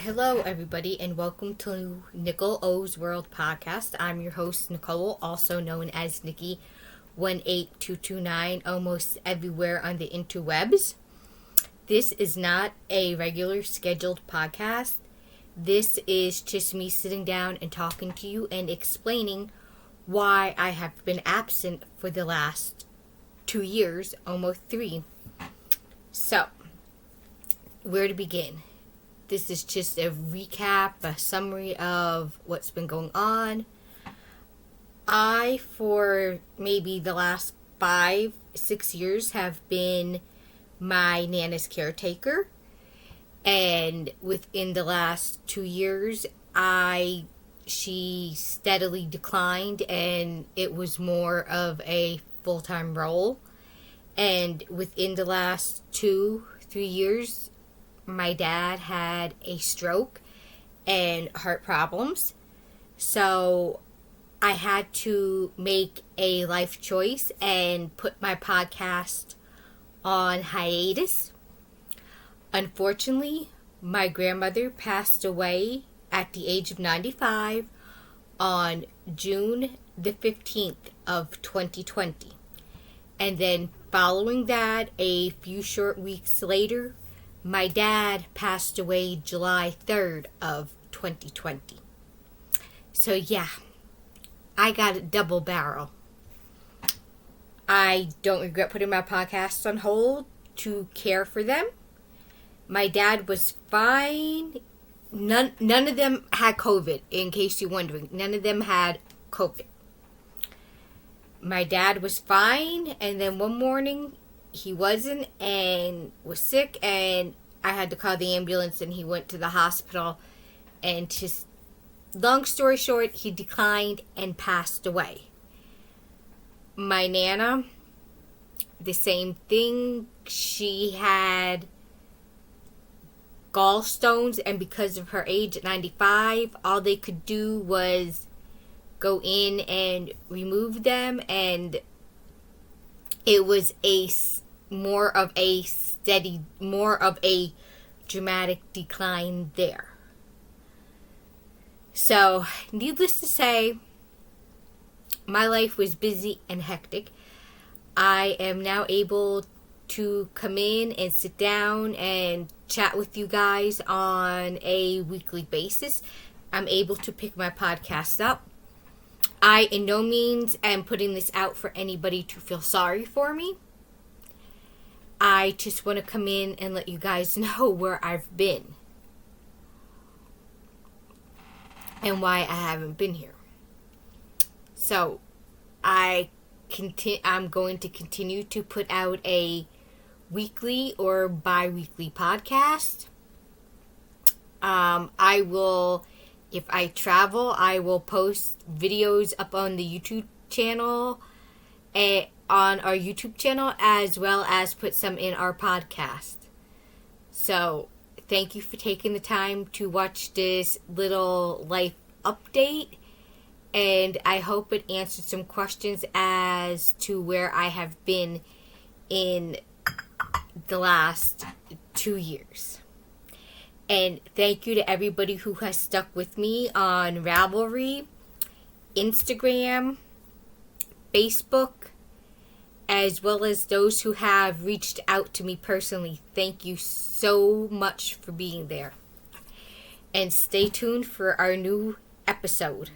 Hello, everybody, and welcome to Nicole O's World Podcast. I'm your host, Nicole, also known as Nikki18229, almost everywhere on the interwebs. This is not a regular scheduled podcast. This is just me sitting down and talking to you and explaining why I have been absent for the last 2 years, almost 3. So, where to begin? This is just a recap, a summary of what's been going on. I, for maybe the last 5-6 years, have been my Nana's caretaker. And within the last 2 years, she steadily declined, and it was more of a full-time role. And within the last 2-3 years, my dad had a stroke and heart problems. So I had to make a life choice and put my podcast on hiatus. Unfortunately, my grandmother passed away at the age of 95 on June the 15th of 2020. And then following that, a few short weeks later, my dad passed away July 3rd of 2020. So yeah, I got a double barrel. I don't regret putting my podcast on hold to care for them. My dad was fine. None of them had COVID, in case you're wondering. None of them had COVID. My dad was fine, and then one morning he wasn't and was sick, and I had to call the ambulance, and he went to the hospital, and just long story short, he declined and passed away. My Nana, the same thing. She had gallstones, and because of her age at 95, all they could do was go in and remove them, and it was more of a dramatic decline there. So, needless to say, my life was busy and hectic. I am now able to come in and sit down and chat with you guys on a weekly basis. I'm able to pick my podcast up. I, in no means, am putting this out for anybody to feel sorry for me. I just want to come in and let you guys know where I've been and why I haven't been here. So, I'm going to continue to put out a weekly or bi-weekly podcast. I will, if I travel, I will post videos up on the YouTube channel, on our YouTube channel, as well as put some in our podcast. So, thank you for taking the time to watch this little life update, and I hope it answered some questions as to where I have been in the last 2 years. And thank you to everybody who has stuck with me on Ravelry, Instagram, Facebook, as well as those who have reached out to me personally. Thank you so much for being there. And stay tuned for our new episode.